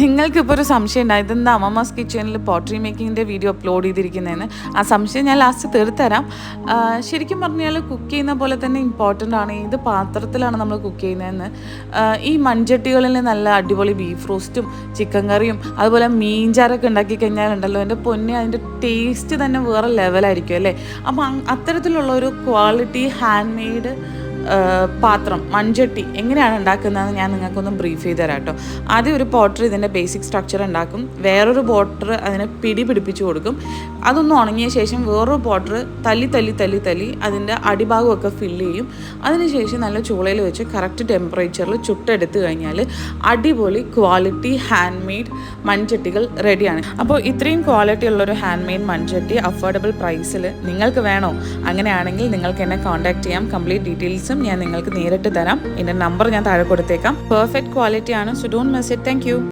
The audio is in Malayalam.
നിങ്ങൾക്കിപ്പോൾ ഒരു സംശയം ഉണ്ടായി ഇതെന്താ അമ്മമാസ് കിച്ചണിൽ പോട്ടറി മേക്കിങ്ങിൻ്റെ വീഡിയോ അപ്ലോഡ് ചെയ്തിരിക്കുന്നതെന്ന്. ആ സംശയം ഞാൻ ലാസ്റ്റ് തീർത്തരാം. ശരിക്കും പറഞ്ഞാൽ കുക്ക് ചെയ്യുന്ന പോലെ തന്നെ ഇമ്പോർട്ടൻ്റ് ആണ് ഏത് പാത്രത്തിലാണ് നമ്മൾ കുക്ക് ചെയ്യുന്നതെന്ന്. ഈ മൺചട്ടികളിൽ നല്ല അടിപൊളി ബീഫ് റോസ്റ്റും ചിക്കൻ കറിയും അതുപോലെ മീൻചാറൊക്കെ ഉണ്ടാക്കി കഴിഞ്ഞാലുണ്ടല്ലോ എൻ്റെ പൊന്നെ അതിൻ്റെ ടേസ്റ്റ് തന്നെ വേറെ ലെവലായിരിക്കും അല്ലേ. അപ്പം അത്തരത്തിലുള്ള ഒരു ക്വാളിറ്റി ഹാൻഡ് മെയ്ഡ് പാത്രം മൺചട്ടി എങ്ങനെയാണ് ഉണ്ടാക്കുന്നതെന്ന് ഞാൻ നിങ്ങൾക്കൊന്ന് ബ്രീഫ് ചെയ്ത് തരാം കേട്ടോ. ആദ്യം ഒരു പോട്ടർ ഇതിൻ്റെ ബേസിക് സ്ട്രക്ചർ ഉണ്ടാക്കും, വേറൊരു പോട്ടർ അതിനെ പിടിപ്പിടിപ്പിച്ച് കൊടുക്കും. അതൊന്ന് ഉണങ്ങിയ ശേഷം വേറൊരു പോട്ടർ തല്ലി അതിൻ്റെ അടിഭാഗമൊക്കെ ഫില്ല് ചെയ്യും. അതിനുശേഷം നല്ല ചൂളയിൽ വെച്ച് കറക്റ്റ് ടെമ്പറേച്ചറിൽ ചുട്ടെടുത്ത് കഴിഞ്ഞാൽ അടിപൊളി ക്വാളിറ്റി ഹാൻഡ് മെയ്ഡ് മൺചട്ടികൾ റെഡിയാണ്. അപ്പോൾ ഇത്രയും ക്വാളിറ്റി ഉള്ളൊരു ഹാൻഡ് മെയ്ഡ് മൺചട്ടി അഫോർഡബിൾ പ്രൈസിൽ നിങ്ങൾക്ക് വേണോ? അങ്ങനെയാണെങ്കിൽ നിങ്ങൾക്ക് എന്നെ കോൺടാക്ട് ചെയ്യാം. കംപ്ലീറ്റ് ഡീറ്റെയിൽസും ഞാൻ നിങ്ങൾക്ക് നേരിട്ട് തരാം. എൻ്റെ നമ്പർ ഞാൻ താഴെ കൊടുത്തേക്കാം. പെർഫെക്റ്റ് ക്വാളിറ്റി ആണ്, so don't miss it. Thank you.